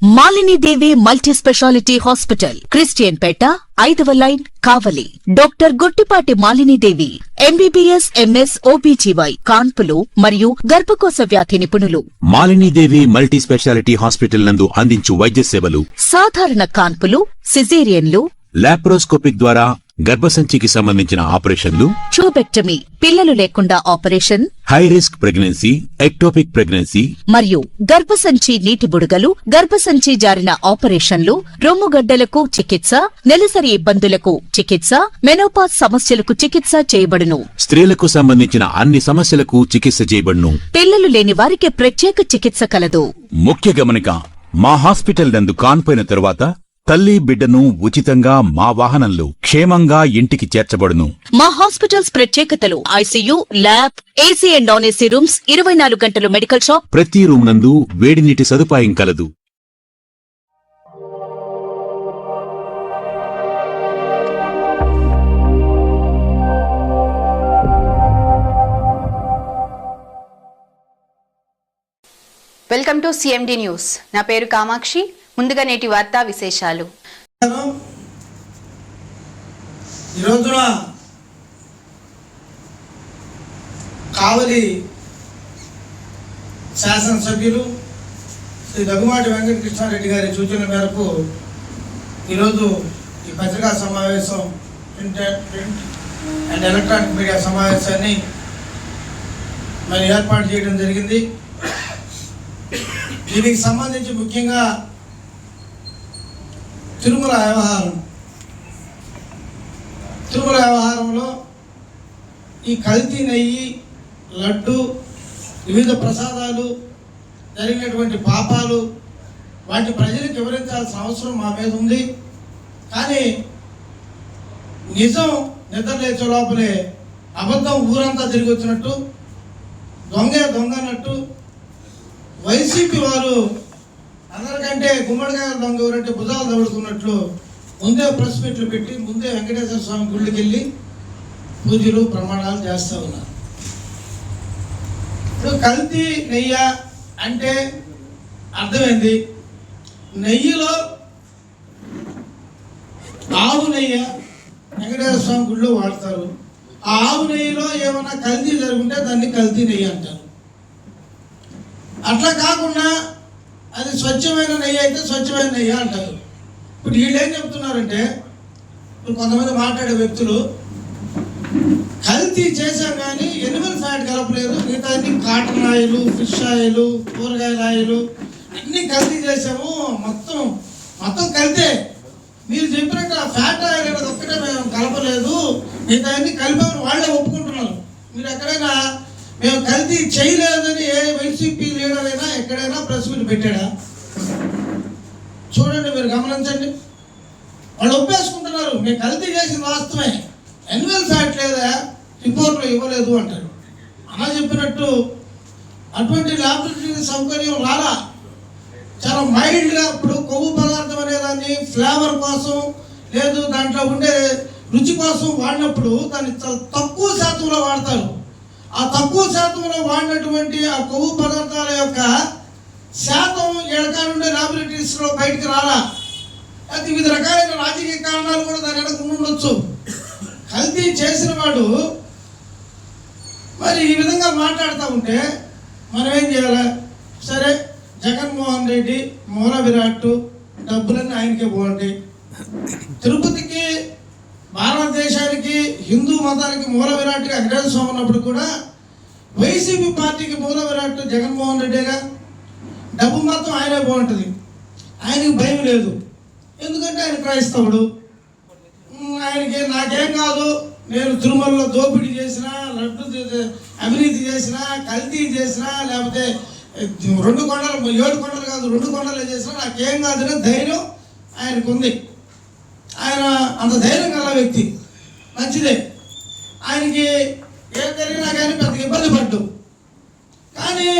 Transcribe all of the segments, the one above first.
Malini Devi multi speciality hospital, Christian Peta, 5వ line, Kavali. Doctor Guttipati Malinidevi, MBBS, MS, OBGY, కాన్పులు మరియు గర్భకోశ వ్యాధి నిపుణులు. మాలినీదేవి మల్టీ స్పెషాలిటీ హాస్పిటల్ నందు అందించు వైద్య సేవలు: సాధారణ కాన్పులు, సిజేరియన్లు, లాప్రోస్కోపిక్ ద్వారా గర్భసంచికి సంబంధించిన ఆపరేషన్లు, ట్యూబెక్టమీ, పిల్లలు లేకుండా operation, high risk pregnancy, ectopic pregnancy మరియు గర్భసంచి నీటి బుడగలు, గర్భసంచి జారిన ఆపరేషన్లు, రొమ్ముగడ్డలకు చికిత్స, నెలసరి ఇబ్బందులకు చికిత్స, మెనోపాజ్ సమస్యలకు చికిత్స చేయబడును. స్త్రీలకు సంబంధించిన అన్ని సమస్యలకు చికిత్స చేయబడును. పిల్లలు లేని వారికి ప్రత్యేక చికిత్స కలదు. ముఖ్య గమనిక: మా హాస్పిటల్ నందు కాన్పోయిన తరువాత తల్లి బిడ్డను ఉచితంగా మా వాహనంలో క్షేమంగా ఇంటికి చేర్చబడును. మా హాస్పిటల్స్ ప్రత్యేకతలు: ICU, lab, AC and non AC rooms, 24 గంటలు మెడికల్ షాప్, ప్రతి రూమ్ నందు వేడి నీటి సదుపాయం కలదు. Welcome to CMD news. నా పేరు కామాక్షి. ముందుగా నేటి వార్తా విశేషాలు. ఈ రోజున కావలి శాసనసభ్యులు శ్రీ దగ్గుమాటి వెంకటకృష్ణారెడ్డి గారి సూచన మేరకు ఈరోజు ఈ పత్రికా సమావేశం, ప్రింట్ అండ్ ఎలక్ట్రానిక్ మీడియా సమావేశాన్ని మరి ఏర్పాటు చేయడం జరిగింది. దీనికి సంబంధించి ముఖ్యంగా తిరుమల వ్యవహారంలో ఈ కల్తీ నెయ్యి, లడ్డు, వివిధ ప్రసాదాలు జరిగినటువంటి పాపాలు వాటి ప్రజలకు వివరించాల్సిన అవసరం మా మీద ఉంది. కానీ నిజం నిద్రలేచే లోపలే అబద్ధం ఊరంతా తిరిగి వచ్చినట్టు, దొంగ అన్నట్టు వైసీపీ వారు అందరికంటే గుమ్మడికాయ దొంగ ఎవరంటే భుజాలు దౌడుకున్నట్లు ముందే ప్రెస్ మీట్లు పెట్టి ముందే వెంకటేశ్వర స్వామి గుళ్ళకి వెళ్ళి పూజలు ప్రమాణాలు చేస్తూ ఉన్నారు. ఇప్పుడు కల్తీ నెయ్య అంటే అర్థమైంది. నెయ్యిలో ఆవు నెయ్యి వెంకటేశ్వర స్వామి గుళ్ళో వాడతారు. ఆ ఆవు నెయ్యిలో ఏమైనా కల్తీ జరుగుంటే దాన్ని కల్తీ నెయ్యి అంటారు. అట్లా కాకుండా అది స్వచ్ఛమైన నెయ్యి అయితే స్వచ్ఛమైన నెయ్యి అంటారు. ఇప్పుడు వీళ్ళు ఏం చెప్తున్నారంటే, ఇప్పుడు కొంతమంది మాట్లాడే వ్యక్తులు కల్తీ చేశాం కానీ ఎనిమల్ ఫ్యాట్ కలపలేదు, మిగతా అన్ని కాటన్ ఆయిల్, ఫిష్ ఆయిల్, కూరగాయల ఆయిల్ అన్నీ కల్తీ చేసాము, మొత్తం కలితే మీరు చెప్పినట్టు ఆ ఫ్యాట్ ఆయిల్ అనేది ఒక్కటే మేము కలపలేదు, మిగతా అన్ని కలిపామని వాళ్ళే ఒప్పుకుంటున్నారు. మీరు ఎక్కడైనా మేము కల్తీ చేయలేదని ఏ వైసీపీ లీడర్ అయినా ఎక్కడైనా ప్రెస్ మీట్ పెట్టాడా? చూడండి, మీరు గమనించండి. వాళ్ళు ఒప్పేసుకుంటున్నారు, మేము కల్తీ చేసిన వాస్తవమే, ఎనిమల్ ఫ్యాట్ లేదా రిపోర్ట్లో ఇవ్వలేదు అంటారు. అలా చెప్పినట్టు అటువంటి ల్యాబొరేటరీ సౌకర్యం రాలా. చాలా మైల్డ్గా ఇప్పుడు కొవ్వు పదార్థం అనేదాన్ని ఫ్లేవర్ కోసం లేదు దాంట్లో ఉండే రుచి కోసం వాడినప్పుడు దాన్ని చాలా తక్కువ శాతంలో వాడతారు. ఆ తక్కువ శాతంలో వాడినటువంటి ఆ కొవ్వు పదార్థాల యొక్క శాతం ఎడకా నుండి ల్యాబొరేటరీస్లో బయటికి రాలా. అది వివిధ రకాలైన రాజకీయ కారణాలు కూడా దాని వెనక ఉండొచ్చు. కల్తీ చేసిన వాడు మరి ఈ విధంగా మాట్లాడుతూ ఉంటే మనం ఏం చేయాలి? సరే, జగన్మోహన్ రెడ్డి మూల విరాట్, డబ్బులన్నీ ఆయనకే పోండి. తిరుపతికి, భారతదేశానికి, హిందూ మతానికి మూల విరాట్గా వెంకటేశ్వర స్వామి ఉన్నప్పుడు కూడా వైసీపీ పార్టీకి మూల విరాట్ జగన్మోహన్ రెడ్డిగా, డబ్బు మొత్తం ఆయనే బాగుంటుంది. ఆయనకి భయం లేదు, ఎందుకంటే ఆయన క్రైస్తవుడు. ఆయనకి నాకేం కాదు, నేను తిరుమలలో దోపిడీ చేసినా, లడ్డు అవినీతి చేసినా, కల్తీ చేసినా, లేకపోతే 2 కొండలు 7 కొండలు కాదు 2 కొండలు చేసినా నాకేం కాదని ధైర్యం ఆయనకు ఉంది. ఆయన అంత ధైర్యం గల వ్యక్తి, మంచిదే. ఆయనకి ఏం జరిగినా కానీ పెద్ద ఇబ్బంది పడ్డు. కానీ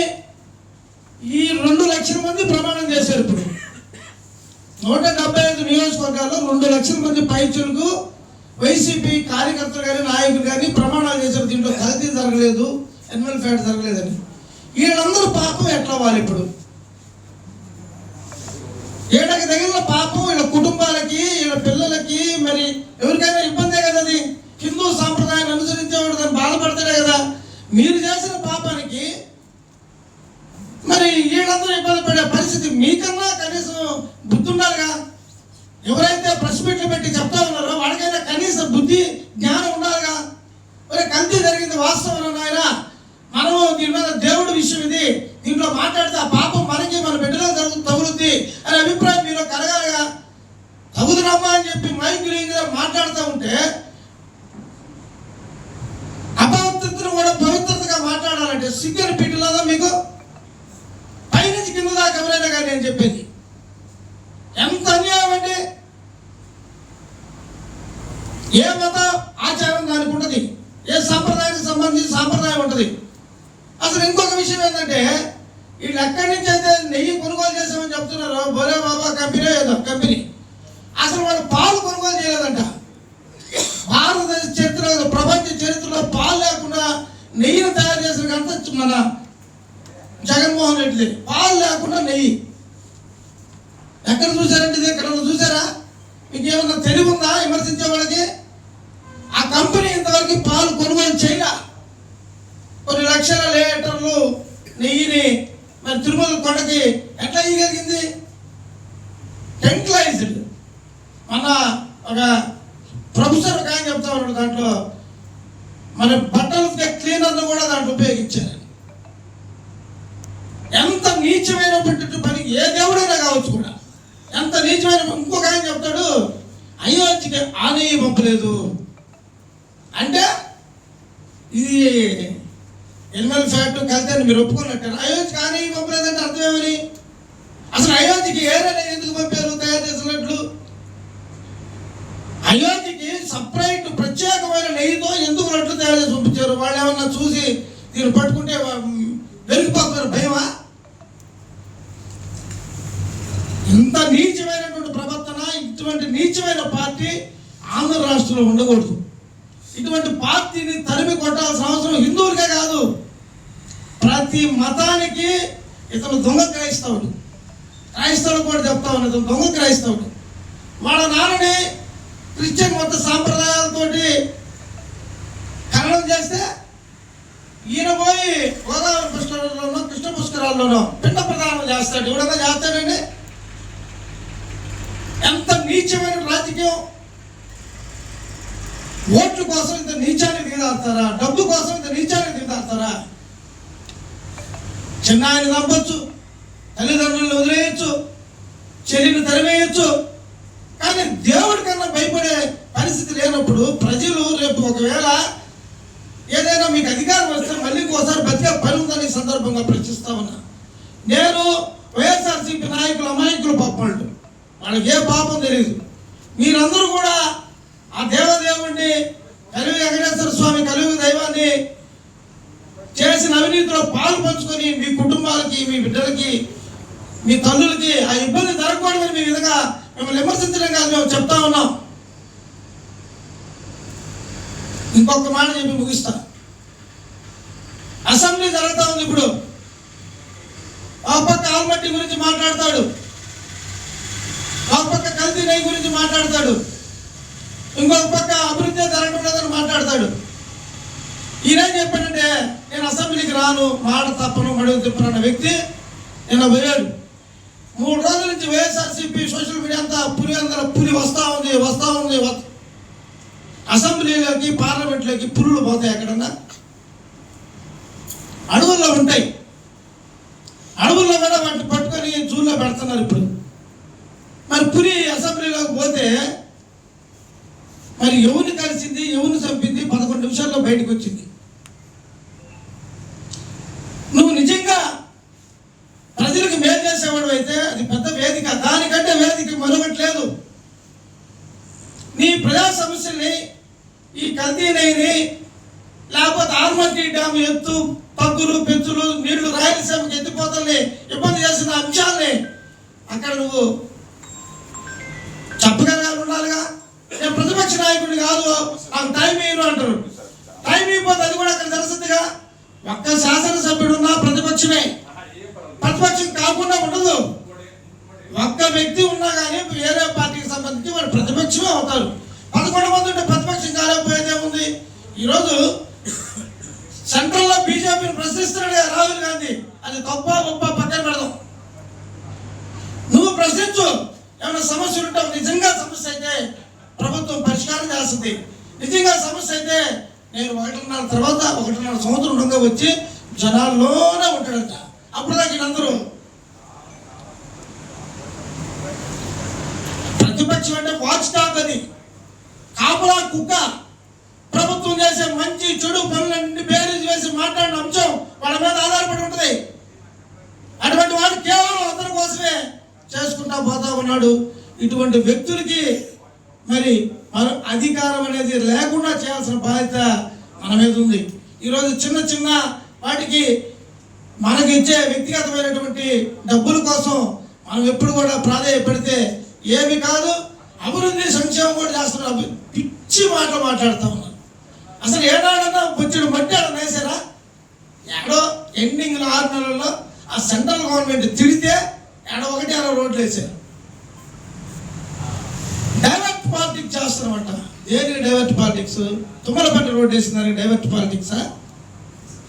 ఈ 2 లక్షల మంది ప్రమాణం చేశారు. ఇప్పుడు 175 నియోజకవర్గాల్లో 2 లక్షల మంది పైచులకు వైసీపీ కార్యకర్తలు కానీ నాయకులు కానీ ప్రమాణాలు చేశారు. దీంట్లో కల్తీ జరగలేదు, ఎనిమల్ ఫ్యాట్ జరగలేదని. వీళ్ళందరూ పాపం ఎట్లా వాళ్ళు? ఇప్పుడు వీళ్ళకి తగిలిన పాపం వీళ్ళ కుటుంబాలకి వీళ్ళ పిల్లలకి మరి ఎవరికైనా ఇబ్బందే కదా. అది హిందూ సాంప్రదాయాన్ని అనుసరించేవాడు దాన్ని బాధపడతాడే కదా. మీరు చేసిన పాపానికి మరి వీళ్ళందరూ ఇబ్బంది పడే పరిస్థితి. మీకన్నా కనీసం బుద్ధి ఉండాలిగా. ఎవరైతే ప్రెస్ మీట్లు పెట్టి చెప్తా ఉన్నారో వాడికైనా కనీసం బుద్ధి జ్ఞానం ఉండాలిగా. మరి కల్తీ జరిగింది వాస్తవం ఆయన. మనము దీని మీద దేవుడి విషయం ఇది, దీంట్లో మాట్లాడితే ఆ పాపం మనకి మన బిడ్డలో తగులుద్ది అనే అభిప్రాయం మీలో కలగాలిగా. తగుదునమ్మా అని చెప్పి మైకులు మాట్లాడుతూ ఉంటే అపవిత్రతను కూడా పవిత్రతగా మాట్లాడాలంటే సిగ్గని పెట్టలేదా మీకు? పైనుంచి కింద దాకా ఎవరైనా కానీ నేను చెప్పేది ఎంత అన్యాయం అండి. ఏ మత ఆచారం దానికి ఉంటుంది, ఏ సాంప్రదాయానికి సంబంధించి సాంప్రదాయం ఉంటుంది. అసలు ఇంకొక విషయం ఏంటంటే వీళ్ళు ఎక్కడి నుంచి అయితే నెయ్యి కొనుగోలు చేసామని చెప్తున్నారో బోలే బాబా కంపెనీ ఏదో కంపెనీ, అసలు వాళ్ళు పాలు కొనుగోలు చేయలేదంట. భారతదేశ చరిత్రలో ప్రపంచ చరిత్రలో పాలు లేకుండా నెయ్యిని తయారు చేసిన అంత మన జగన్మోహన్ రెడ్డిది. పాలు లేకుండా నెయ్యి ఎక్కడ చూసారంటే ఇది ఎక్కడ చూసారా? మీకు ఏమన్నా తెలివి ఉందా విమర్శించే వాళ్ళకి? ఆ కంపెనీ ఇంతవరకు పాలు కొనుగోలు చేయలే. కొన్ని లక్షల లీటర్లు నెయ్యిని మరి తిరుమల కొండకి ఎట్లా ఇయ్యగలిగింది? టెంక్లైజ్డ్. మన ఒక ప్రొఫెసర్ ఒక ఆయన చెప్తా ఉన్నాడు, దాంట్లో మన బట్టలు క్లీనర్లు కూడా దాంట్లో ఉపయోగించారు. ఎంత నీచమైనటువంటి పని ఏ దేవుడైనా కావచ్చు కూడా, ఎంత నీచమైన. ఇంకొక ఆయన చెప్తాడు అయోధ్యకి ఆ నెయ్యి పంపలేదు అంటే ఇది ఎనిమల్ ఫ్యాట్ కలితే మీరు ఒప్పుకున్నట్టు. అయోధ్యకి ఆ నెయ్యి పంపలేదంటే అర్థం ఏమని? అసలు అయోధ్యకి ఏ నెయ్యి ఎందుకు పంపారు తయారు చేసినట్లు? అయోధ్యకి సపరేట్ ప్రత్యేకమైన నెయ్యితో ఎందుకు రొట్టెలు తయారు చేసి పంపించారు? వాళ్ళు ఏమన్నా చూసి దీన్ని పట్టుకుంటే వెలిగిపోతున్నారు భయమా? ఇంత నీచమైనటువంటి ప్రవర్తన, ఇటువంటి నీచమైన పార్టీ ఆంధ్ర రాష్ట్రంలో ఉండకూడదు. ఇటువంటి పార్టీని తరిమి కొట్టాల్సిన అవసరం హిందువులకే కాదు, ప్రతి మతానికి. ఇతను దొంగ క్రైస్తవుడు, క్రైస్తవుడు కూడా చెప్తా ఉన్నది దొంగ క్రైస్తవుడు. వాళ్ళ నాన్నని క్రిస్టియన్ మత సాంప్రదాయాలతోటి ఖననం చేస్తే ఈయన పోయి గోదావరి పుష్కరాల్లోనో కృష్ణ పుష్కరాల్లోనో పిండ ప్రదానం చేస్తాడు. ఎవడన్నా చేస్తాడండి? ఎంత నీచమైన రాజకీయం! ఓట్ల కోసం ఇంత నీచాన్ని దిగదాడతారా? డబ్బు కోసం ఇంత నీచాన్ని దిగదాడతారా? చిన్న ఆయన చంపొచ్చు, తల్లిదండ్రులను వదిలేయచ్చు, చెల్లిని తరివేయచ్చు, కానీ దేవుడి కన్నా భయపడే పరిస్థితి లేనప్పుడు ప్రజలు రేపు ఒకవేళ ఏదైనా మీకు అధికారం వస్తే మళ్ళీ ఇంకోసారి బతికే పని ఉందని సందర్భంగా ప్రశ్నిస్తా ఉన్నా. నేను వైఎస్ఆర్సీపీ నాయకులు అమాయకులు పాపండు, వాళ్ళకి ఏ పాపం తెలియదు. మీరందరూ కూడా ఆ దేవదేవుడిని కలివి వెంకటేశ్వర స్వామి కలివి దైవాన్ని చేసిన అవినీతిలో పాలు పంచుకొని మీ కుటుంబాలకి, మీ బిడ్డలకి, మీ తల్లులకి ఆ ఇబ్బంది జరగకూడదని మీ విధంగా మిమ్మల్ని విమర్శించడం కాదు, మేము చెప్తా ఉన్నాం. ఇంకొక మాట చెప్పి ముగిస్తా. అసెంబ్లీ జరుగుతూ ఉంది ఇప్పుడు. ఆ పక్క ఆల్మట్టి గురించి మాట్లాడతాడు, ఆ పక్క కల్తీ నెయ్యి గురించి మాట్లాడతాడు, ఇంకొక పక్క అభివృద్ధి జరగడం లేదని మాట్లాడతాడు. ఈయనేం చెప్పాడంటే నేను అసెంబ్లీకి రాను, మాట తప్పను, మడుగు తిప్పను అన్న వ్యక్తి నిన్న పోయాడు. 3 రోజుల నుంచి వైఎస్ఆర్సీపీ సోషల్ మీడియా అంతా పులి వస్తూ ఉంది. అసెంబ్లీలోకి పార్లమెంట్లోకి పులులు పోతాయి. ఎక్కడన్నా అడవుల్లో ఉంటాయి, అడవుల్లో కూడా వాటిని పట్టుకొని జూల్లో పెడుతున్నారు ఇప్పుడు. మరి పులి అసెంబ్లీలోకి పోతే మరి ఎవరిని కలిసింది, ఎవరిని చంపింది? 11 నిమిషాల్లో బయటకు వచ్చింది. నువ్వు నిజంగా ప్రజలకు మేలు చేసేవాడు అయితే అది పెద్ద వేదిక, దానికంటే వేదిక మరొకటి లేదు. నీ ప్రజా సమస్యల్ని, ఈ కల్తీ నెయ్యిని, లేకపోతే ఆల్మట్టి డ్యామ్ ఎత్తు, పగ్గులు, పెంచులు, నీళ్లు, రాయలసీమకి ఎత్తిపోతల్ని ఇబ్బంది చేసిన అంశాలని అక్కడ నువ్వు చెప్పగలగాలి, ఉండాలిగా. నేను ప్రతిపక్ష నాయకుడిని కాదు, నాకు టైం ఇవ్వను అంటారు. టైం ఇవ్వకపోతే అది కూడా అక్కడ తెలుస్తుందిగా. ఒక్క శాసనసభ్యుడు ఉన్నా ప్రతిపక్షమే, ప్రతిపక్షం కాకుండా ఉండదు. ఒక్క వ్యక్తి ఉన్నా కానీ వేరే పార్టీకి సంబంధించి వాడు ప్రతిపక్షమే అవుతారు. 11 మంది ఉంటే ప్రతిపక్షం కాలేకపోయేదే ఉంది. ఈరోజు సెంట్రల్లో బీజేపీని ప్రశ్నిస్తున్నాడు రాహుల్ గాంధీ. అది తప్ప గొప్ప పక్కన పెడదాం. నువ్వు ప్రశ్నించు, ఏమైనా సమస్యలు ఉంటే నిజంగా సమస్య అయితే ప్రభుత్వం పరిష్కారం చేస్తుంది. నిజంగా సమస్య అయితే నేను 1.5 తర్వాత 1.5 సంవత్సరం ఉండగా వచ్చి జనాల్లోనే ఉంటాడంట. అప్పుడు దాకా వీళ్ళందరూ ప్రతిపక్షం అంటే వాచ్ డాగ్, అది కాపలా కుక్క. ప్రభుత్వం చేసే మంచి చెడు పనులన్నీ బేరీజ్ వేసి మాట్లాడిన అంశం వాళ్ళ మీద ఆధారపడి ఉంటుంది. అటువంటి వాడు కేవలం అందరి కోసమే చేసుకుంటా పోతా ఉన్నాడు. ఇటువంటి వ్యక్తులకి మరి మన అధికారం అనేది లేకుండా చేయాల్సిన బాధ్యత మన మీద ఉంది. ఈరోజు చిన్న చిన్న వాటికి మనకి ఇచ్చే వ్యక్తిగతమైనటువంటి డబ్బుల కోసం మనం ఎప్పుడు కూడా ప్రాధాన్యపడితే ఏమి కాదు. అభివృద్ధి సంక్షేమం కూడా చేస్తున్నారు. పిచ్చి మాటలు మాట్లాడుతూ ఉన్నారు. అసలు ఏడాడన్నా కొంచెం మట్టి అలా వేసారా? ఏడో ఎండింగ్ 6 నెలల్లో ఆ సెంట్రల్ గవర్నమెంట్ తిడితే ఏడో 1 రోడ్లు వేసారు. డైవర్ట్ పాలిటిక్స్ చేస్తున్నామంట. దేనికి డైవర్ట్ పాలిటిక్స్? తుమ్మలపల్లి రోడ్ వేసినారు డైవర్ట్ పాలిటిక్సా?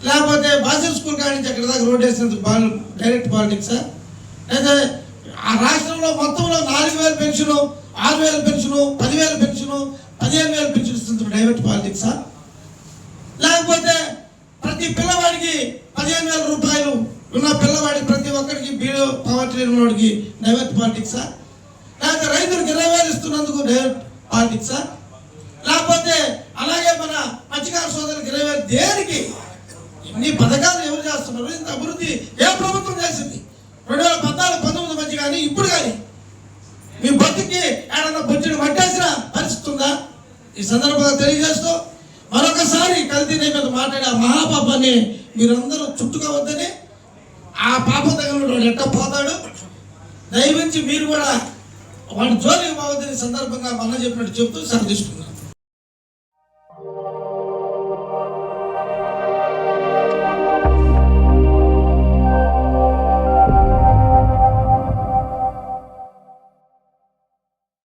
లేకపోతే బాసిల్ స్కూల్ కాడి నుంచి అక్కడ దాకా రోడ్ వేసినందుకు డైరెక్ట్ పాలిటిక్సా? లేదా ఆ రాష్ట్రంలో మొత్తంలో 4,000 పెన్షను, 6,000 పెన్షను, 10,000 పెన్షను, 15,000 పెన్షన్ ఇస్తుంది డైవర్ట్ పాలిటిక్సా? లేకపోతే ప్రతి పిల్లవాడికి 15,000 రూపాయలు ఉన్న పిల్లవాడికి ప్రతి ఒక్కరికి బిలో పవర్టీ ఉన్నవాడికి డైవర్ట్ పాలిటిక్సా? లేకపోతే రైతులకు 20,000 ఇస్తున్నందుకు డైవర్ట్ పాలిటిక్సా? లేకపోతే అలాగే మన మత్స్యకార సోదరులకు 20,000 దేనికి? ఇన్ని పథకాలు ఎవరు చేస్తున్నారు? ఇంత అభివృద్ధి ఏ ప్రభుత్వం చేసింది? 2014-19 మధ్య కానీ ఇప్పుడు కానీ మీ బతుకి ఏడన్నా బొచ్చుడు పట్టేసిన పరిస్థితి ఉందా? ఈ సందర్భంగా తెలియజేస్తూ మరొకసారి కల్తీ మీద మాట్లాడే ఆ మహాపాపాన్ని మీరందరూ చుట్టుకోవద్దని, ఆ పాపం దగ్గర ఎట్ట పోతాడు, దయవించి మీరు కూడా వాడి జోలికి పోవద్దని సందర్భంగా మన చెప్పినట్టు చెప్తూ సరిదిస్తున్నారు.